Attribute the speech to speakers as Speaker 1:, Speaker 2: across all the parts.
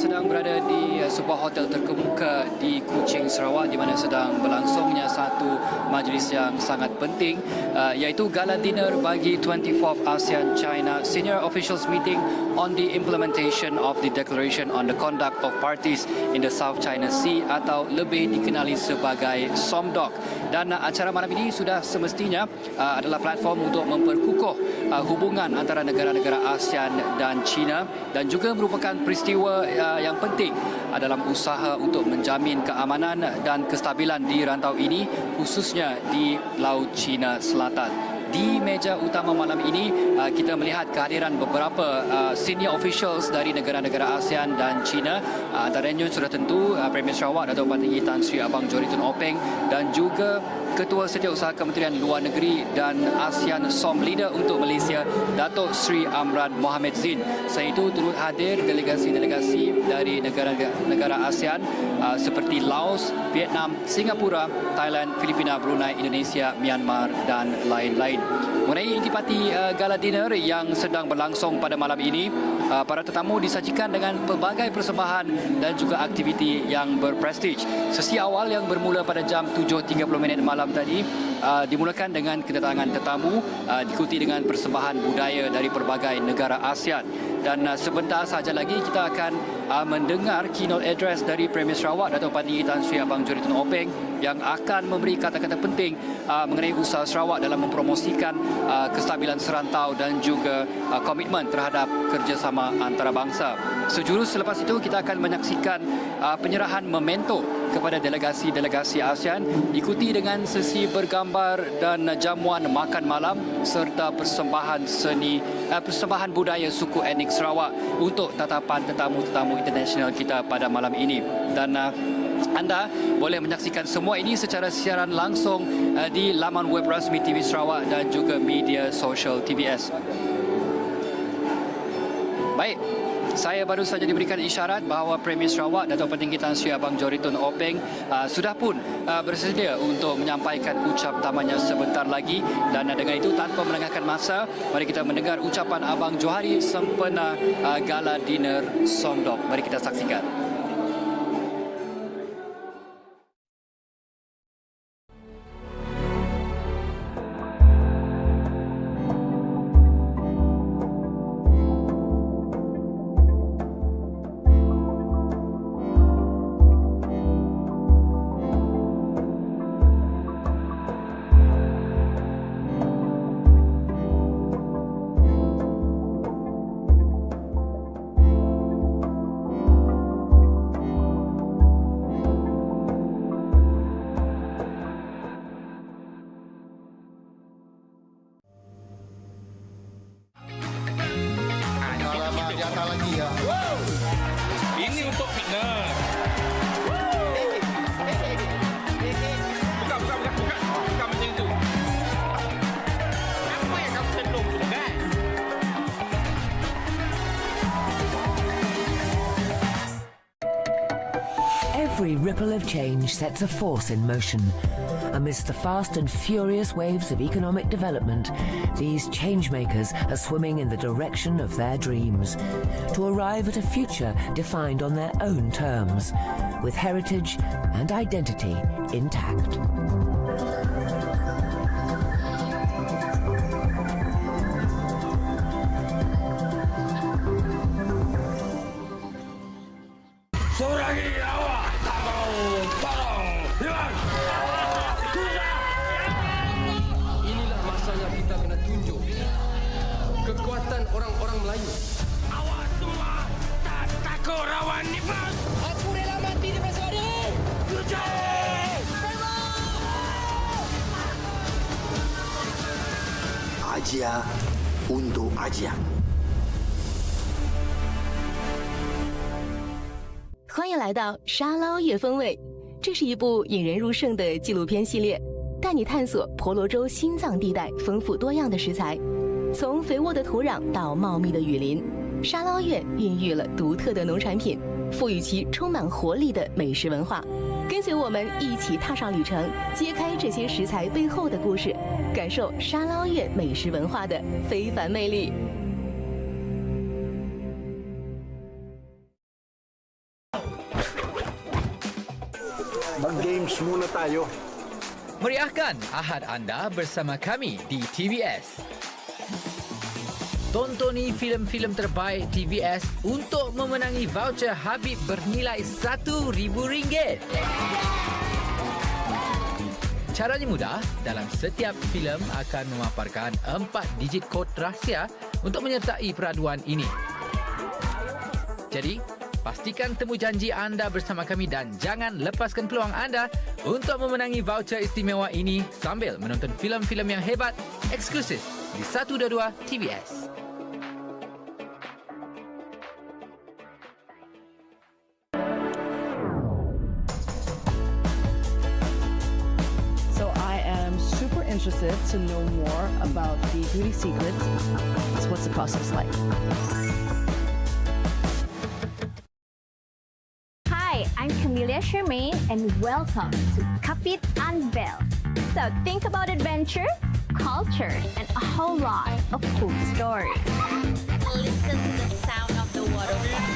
Speaker 1: sedang berada di sebuah hotel terkemuka di Kuching, Sarawak, di mana sedang berlangsungnya satu majlis yang sangat penting, iaitu gala dinner bagi 24th ASEAN-China Senior Officials Meeting on the implementation of the Declaration on the Conduct of Parties in the South China Sea atau lebih dikenali sebagai SOMDOC. Dan acara malam ini sudah semestinya adalah platform untuk memperkukuh hubungan antara negara-negara ASEAN dan China, dan juga merupakan peristiwa yang penting dalam usaha untuk menjamin keamanan dan kestabilan di rantau ini, khususnya di Laut China Selatan. Di meja utama malam ini, kita melihat kehadiran beberapa senior officials dari negara-negara ASEAN dan China. Antaranya sudah tentu Premier Sarawak Datuk Patinggi Tan Sri Abang Johari Tun Openg, dan juga Ketua Setiausaha Kementerian Luar Negeri dan ASEAN SOM Leader untuk Malaysia, Datuk Sri Amran Mohamed Zin. Selain itu turut hadir delegasi-delegasi dari negara-negara ASEAN seperti Laos, Vietnam, Singapura, Thailand, Filipina, Brunei, Indonesia, Myanmar dan lain-lain. Mengenai intipati gala dinner yang sedang berlangsung pada malam ini, para tetamu disajikan dengan pelbagai persembahan dan juga aktiviti yang berprestij. Sesi awal yang bermula pada jam 7.30 malam tadi dimulakan dengan kedatangan tetamu, diikuti dengan persembahan budaya dari pelbagai negara ASEAN. Dan sebentar sahaja lagi kita akan mendengar keynote address dari Premier Sarawak Datuk Patinggi Tan Sri Abang Johari Tun Openg yang akan memberi kata-kata penting mengenai usaha Sarawak dalam mempromosikan kestabilan serantau dan juga komitmen terhadap kerjasama antarabangsa. Sejurus selepas itu kita akan menyaksikan penyerahan memento kepada delegasi-delegasi ASEAN, diikuti dengan sesi bergambar dan jamuan makan malam serta persembahan budaya suku etnik Sarawak untuk tatapan tetamu-tetamu internasional kita pada malam ini. Dan anda boleh menyaksikan semua ini secara siaran langsung di laman web rasmi TV Sarawak dan juga media sosial TVS. Baik, saya baru saja diberikan isyarat bahawa Premier Sarawak Datuk Patinggi Tan Sri Abang Johari Tun Openg sudah pun bersedia untuk menyampaikan ucap tamannya sebentar lagi. Dan dengan itu, tanpa melengahkan masa, mari kita mendengar ucapan Abang Johari sempena gala dinner SOMDOC. Mari kita saksikan.
Speaker 2: Ini untuk fitnah. Bukan macam itu. Apa yang kamu tendung tu kan?
Speaker 3: Every ripple of change sets a force in motion. Amidst the fast and furious waves of economic development, these changemakers are swimming in the direction of their dreams, to arrive at a future defined on their own terms, with heritage and identity intact.
Speaker 2: Sorangi awak tak mau tolong. Hilang.
Speaker 4: Inilah masanya kita kena tunjuk kekuatan orang-orang Melayu.
Speaker 2: Awak semua tak takut rawan nifas.
Speaker 4: Aku rela mati di pasal ini.
Speaker 5: Asia untuk Asia.
Speaker 6: 欢迎来到沙捞越风味，这是一部引人入胜的纪录片系列，带你探索婆罗洲心脏地带丰富多样的食材，从肥沃的土壤到茂密的雨林，沙捞越孕育了独特的农产品，赋予其充满活力的美食文化。跟随我们一起踏上旅程，揭开这些食材背后的故事，感受沙捞越美食文化的非凡魅力。
Speaker 5: Mag-games muna tayo.
Speaker 7: Meriahkan Ahad anda bersama kami di TVS. Tontoni filem-filem terbaik TVS untuk memenangi voucher Habib bernilai RM1,000. Caranya mudah, dalam setiap filem akan memaparkan 4 digit kod rahsia untuk menyertai peraduan ini. Jadi, pastikan temu janji anda bersama kami dan jangan lepaskan peluang anda untuk memenangi voucher istimewa ini sambil menonton filem-filem yang hebat eksklusif di 122 TVS.
Speaker 8: So I am super interested to know more about the beauty secrets. So what's the process like?
Speaker 9: Hi, I'm Camelia Shermaine and welcome to Kapit Unveil. So think about adventure, culture, and a whole lot of cool stories.
Speaker 10: Listen to the sound of the waterfall.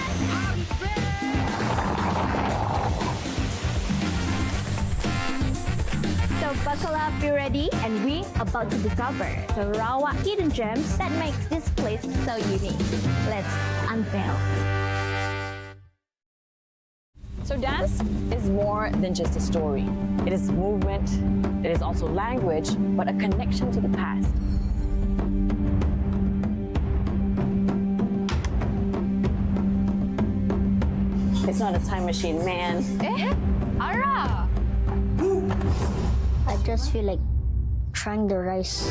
Speaker 9: So buckle up, be ready, and we about to discover Sarawak hidden gems that makes this place so unique. Let's unveil.
Speaker 8: So dance is more than just a story. It is movement, it is also language, but a connection to the past. It's not a time machine, man.
Speaker 9: Ara!
Speaker 10: I just feel like trying the rice.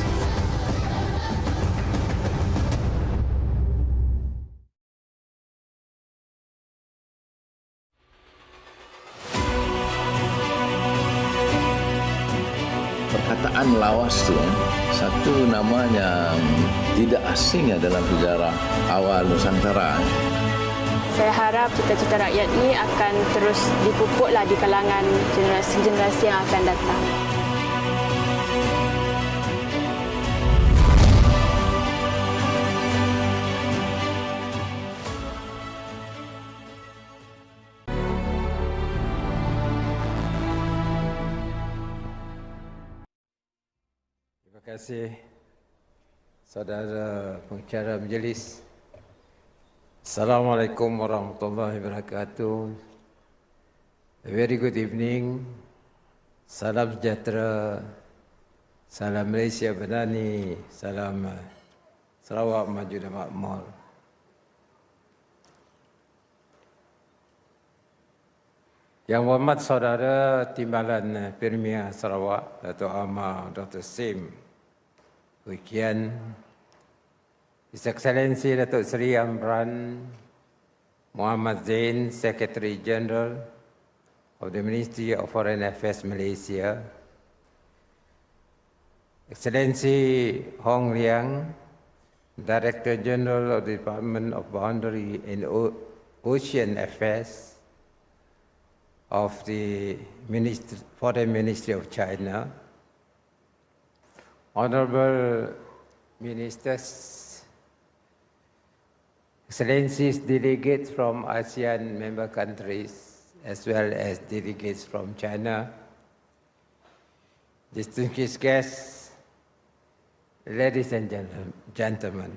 Speaker 11: Perkataan lawas tu, satu nama yang tidak asing dalam sejarah awal Nusantara.
Speaker 12: Saya harap cita-cita rakyat ini akan terus dipupuklah di kalangan generasi-generasi yang akan datang.
Speaker 13: Terima kasih saudara pengacara majlis. Assalamualaikum warahmatullahi wabarakatuh. A very good evening. Salam sejahtera. Salam Malaysia Bernani. Salam Sarawak maju dan makmur. Yang hormat saudara Timbalan Premier Sarawak, Dato' Amar Dr. Sim Wikian, His Excellency Datuk Seri Amran Muhammad Zain, Secretary General of the Ministry of Foreign Affairs Malaysia, Excellency Hong Liang, Director General of the Department of Boundary and Ocean Affairs of the Foreign Ministry of China, Honorable Ministers, Excellencies, delegates from ASEAN member countries, as well as delegates from China, distinguished guests, ladies and gentlemen.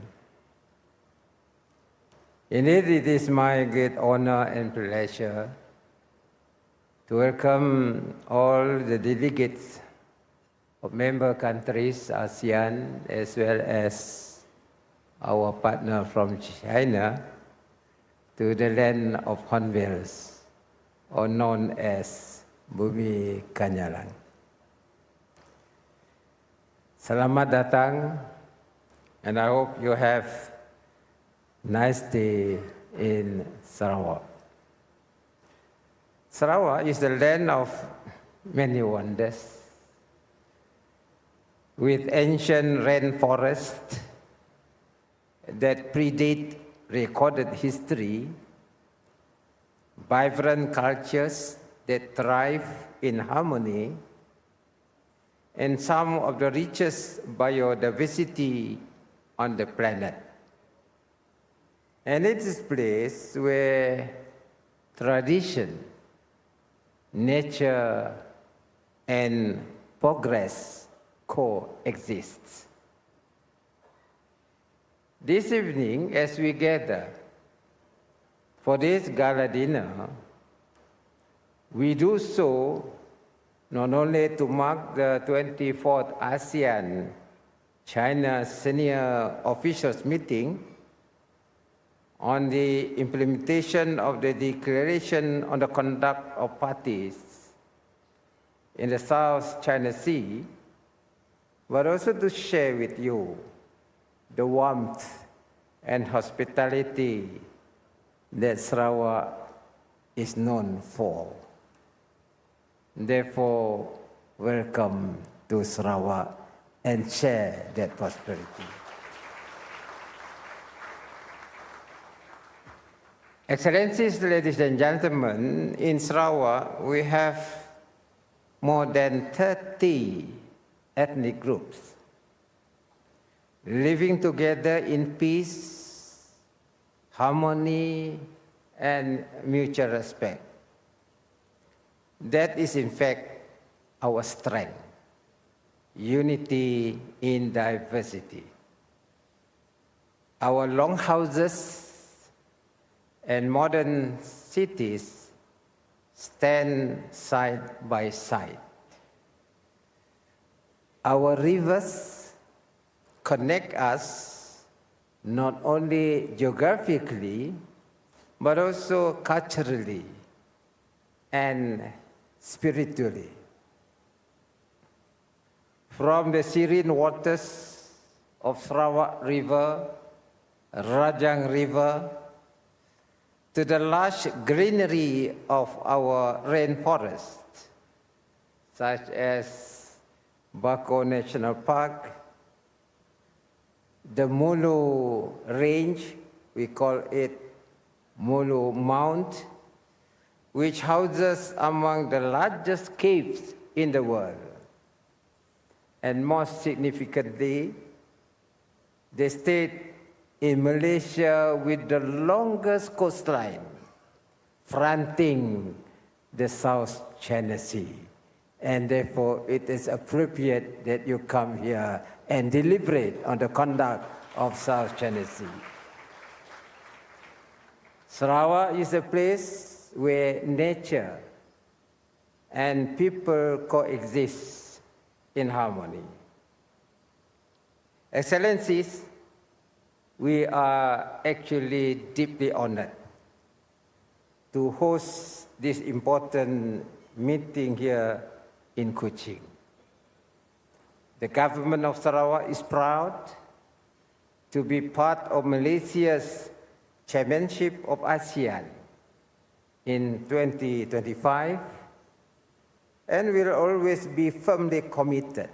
Speaker 13: Indeed, it is my great honor and pleasure to welcome all the delegates of member countries, ASEAN, as well as our partner from China, to the land of Hornbills, or known as Bumi Kanyalang. Selamat datang, and I hope you have a nice day in Sarawak. Sarawak is the land of many wonders, with ancient rainforests that predate recorded history, vibrant cultures that thrive in harmony, and some of the richest biodiversity on the planet. And it is a place where tradition, nature and progress coexist. This evening, as we gather for this gala dinner, we do so not only to mark the 24th ASEAN-China Senior Officials Meeting on the implementation of the Declaration on the Conduct of Parties in the South China Sea, but also to share with you the warmth and hospitality that Sarawak is known for. Therefore, welcome to Sarawak and share that prosperity. Excellencies, ladies and gentlemen, in Sarawak, we have more than 30 ethnic groups living together in peace, harmony, and mutual respect. That is, in fact, our strength, unity in diversity. Our longhouses and modern cities stand side by side. Our rivers connect us not only geographically, but also culturally and spiritually. From the serene waters of Sarawak River, Rajang River, to the lush greenery of our rainforest, such as Bako National Park, the Mulu Range, we call it Mulu Mount, which houses among the largest caves in the world. And most significantly, the state in Malaysia with the longest coastline, fronting the South China Sea. And therefore, it is appropriate that you come here and deliberate on the conduct of South China Sea. Sarawak is a place where nature and people coexist in harmony. Excellencies, we are actually deeply honored to host this important meeting here in Kuching. The government of Sarawak is proud to be part of Malaysia's chairmanship of ASEAN in 2025, and will always be firmly committed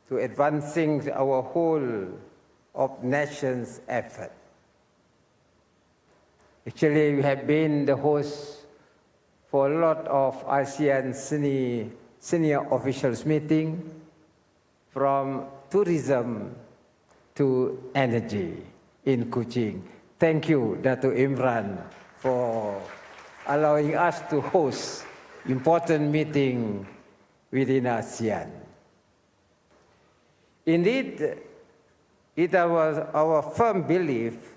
Speaker 13: to advancing our whole of nation's effort. Actually, we have been the host for a lot of ASEAN senior officials meeting, from tourism to energy in Kuching. Thank you, Dato' Imran, for allowing us to host important meeting within ASEAN. Indeed, it was our firm belief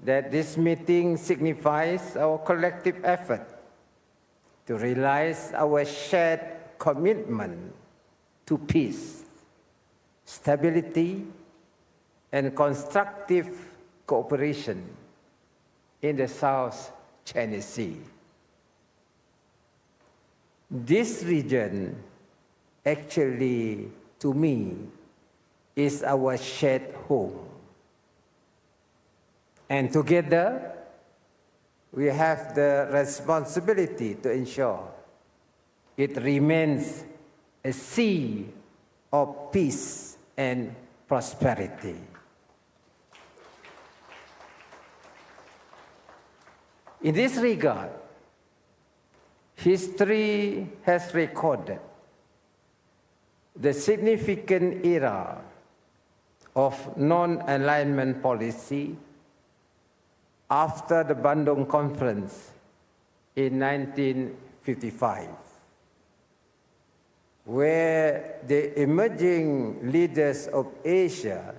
Speaker 13: that this meeting signifies our collective effort to realize our shared commitment to peace, stability, and constructive cooperation in the South China Sea. This region, actually, to me, is our shared home. And together, we have the responsibility to ensure it remains a sea of peace and prosperity. In this regard, history has recorded the significant era of non-alignment policy after the Bandung Conference in 1955, where the emerging leaders of Asia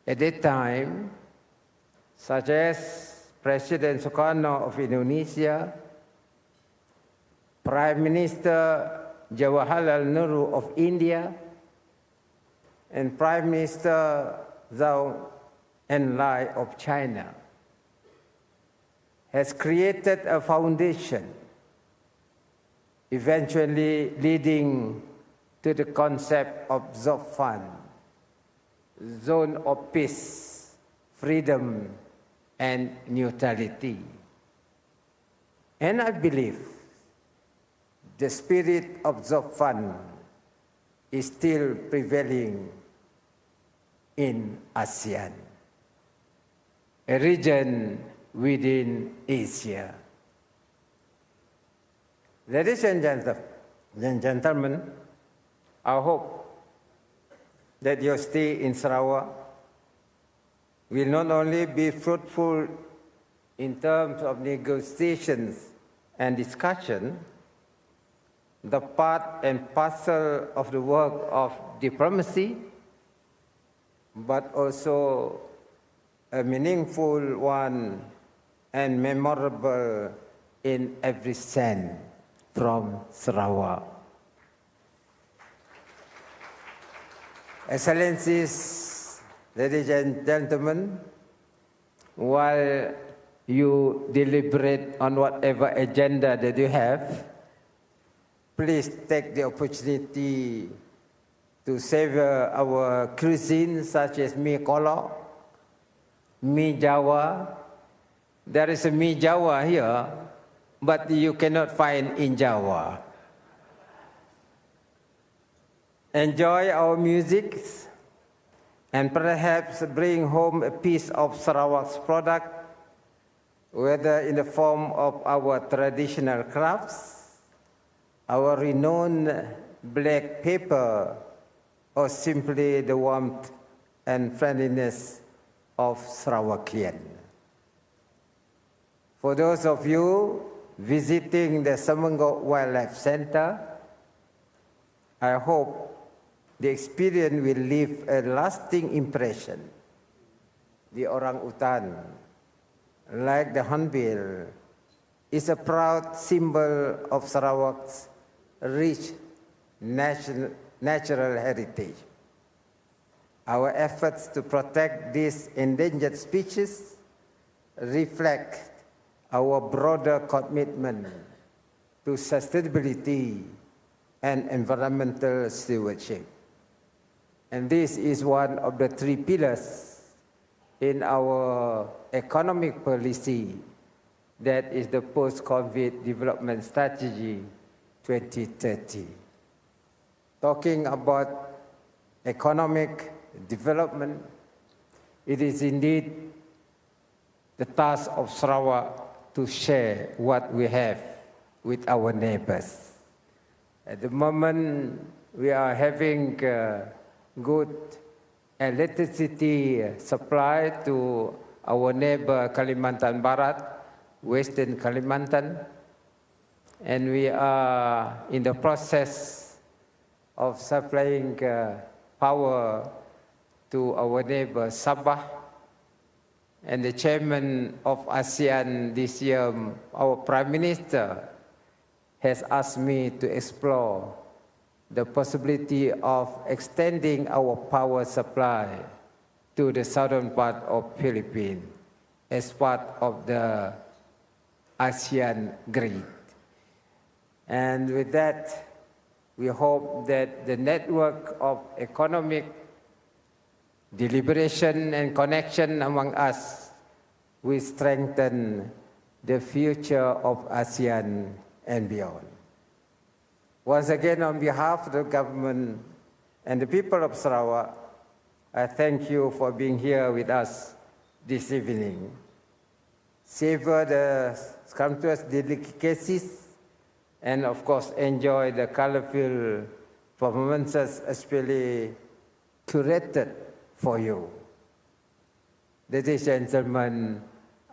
Speaker 13: at that time, such as President Sukarno of Indonesia, Prime Minister Jawaharlal Nehru of India, and Prime Minister Zhou Enlai of China, has created a foundation, eventually leading to the concept of ZOFAN, Zone of Peace, Freedom, and Neutrality. And I believe the spirit of ZOFAN is still prevailing in ASEAN, a region within Asia. Ladies and gentlemen, I hope that your stay in Sarawak will not only be fruitful in terms of negotiations and discussion, the part and parcel of the work of diplomacy, but also a meaningful one and memorable in every sense from Sarawak. Excellencies, ladies and gentlemen, while you deliberate on whatever agenda that you have, please take the opportunity to savor our cuisine such as mee kolok, mee Jawa. There is a mee Jawa here, but you cannot find in Java. Enjoy our music and perhaps bring home a piece of Sarawak's product, whether in the form of our traditional crafts, our renowned black pepper, or simply the warmth and friendliness of Sarawakian. For those of you visiting the Semenggok Wildlife Center, I hope the experience will leave a lasting impression. The orang-utan, like the hornbill, is a proud symbol of Sarawak's rich natural heritage. Our efforts to protect these endangered species reflect our broader commitment to sustainability and environmental stewardship. And this is one of the three pillars in our economic policy, that is the Post-COVID Development Strategy 2030. Talking about economic development, it is indeed the task of Sarawak to share what we have with our neighbors. At the moment, we are having good electricity supply to our neighbor Kalimantan Barat, Western Kalimantan, and we are in the process of supplying power to our neighbor Sabah. And the chairman of ASEAN this year, our Prime Minister, has asked me to explore the possibility of extending our power supply to the southern part of Philippines as part of the ASEAN grid. And with that, we hope that the network of economic deliberation and connection among us will strengthen the future of ASEAN and beyond. Once again, on behalf of the government and the people of Sarawak, I thank you for being here with us this evening. Savor the sumptuous delicacies and, of course, enjoy the colorful performances, especially curated for you. Ladies and gentlemen,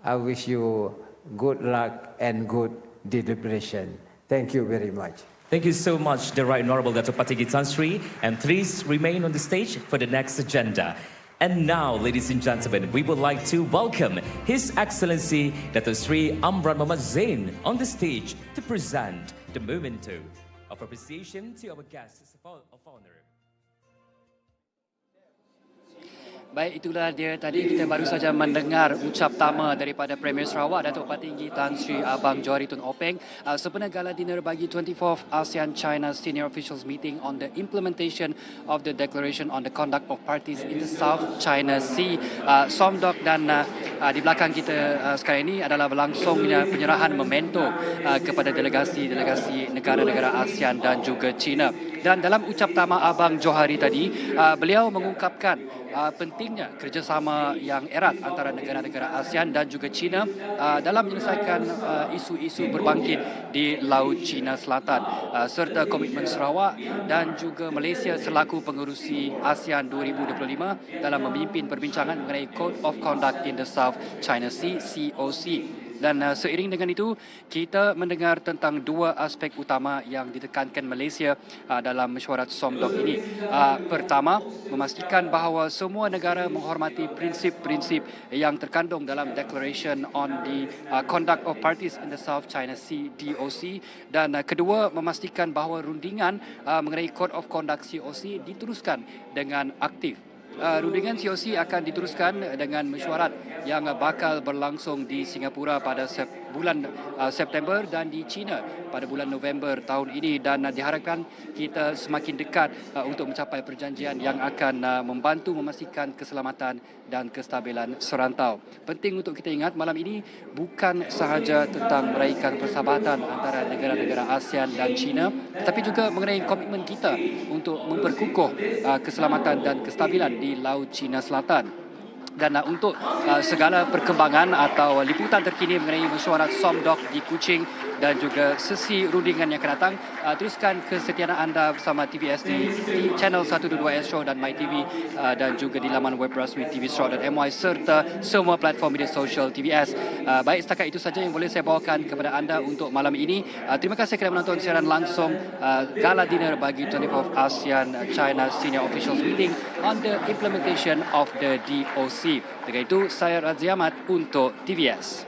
Speaker 13: I wish you good luck and good deliberation. Thank you very much.
Speaker 14: Thank you so much, the Right Honourable Dato' Patigi Tan Sri, and please remain on the stage for the next agenda. And now, ladies and gentlemen, we would like to welcome His Excellency Dato' Sri Amran Muhammad Zain on the stage to present the memento of appreciation to our guests of honor.
Speaker 1: Baik, itulah dia tadi kita baru saja mendengar ucap tama daripada Premier Sarawak Datuk Patinggi Tan Sri Abang Johari Tun Openg sempena gala dinner bagi 24th ASEAN-China Senior Officials Meeting on the implementation of the Declaration on the Conduct of Parties in the South China Sea, SOMDOC, dan di belakang kita sekarang ini adalah berlangsungnya penyerahan memento kepada delegasi-delegasi negara-negara ASEAN dan juga China. Dan dalam ucap tama Abang Johari tadi, beliau mengungkapkan pentingnya kerjasama yang erat antara negara-negara ASEAN dan juga China dalam menyelesaikan isu-isu berbangkit di Laut China Selatan serta komitmen Sarawak dan juga Malaysia selaku pengerusi ASEAN 2025 dalam memimpin perbincangan mengenai Code of Conduct in the South China Sea, COC. Dan seiring dengan itu, kita mendengar tentang dua aspek utama yang ditekankan Malaysia dalam mesyuarat SOMDOC ini. Pertama, memastikan bahawa semua negara menghormati prinsip-prinsip yang terkandung dalam Declaration on the Conduct of Parties in the South China Sea, DOC. Dan kedua, memastikan bahawa rundingan mengenai Code of Conduct COC diteruskan dengan aktif. Rundingan COC akan diteruskan dengan mesyuarat yang bakal berlangsung di Singapura pada bulan September dan di China pada bulan November tahun ini, dan diharapkan kita semakin dekat untuk mencapai perjanjian yang akan membantu memastikan keselamatan dan kestabilan serantau. Penting untuk kita ingat malam ini bukan sahaja tentang meraihkan persahabatan antara negara-negara ASEAN dan China, tetapi juga mengenai komitmen kita untuk memperkukuh keselamatan dan kestabilan di Laut China Selatan. Dan untuk segala perkembangan atau liputan terkini mengenai mesyuarat SOMDOC di Kuching dan juga sesi rundingan yang akan datang, teruskan kesetiaan anda bersama TVS di channel 122S Show dan MyTV dan juga di laman web rasmi tvsarawak.my serta semua platform media sosial TVS. Baik, setakat itu saja yang boleh saya bawakan kepada anda untuk malam ini. Terima kasih kerana menonton siaran langsung gala dinner bagi 24th ASEAN-China Senior Officials Meeting on the implementation of the DOC. Dengan itu, saya Razi Ahmad untuk TVS.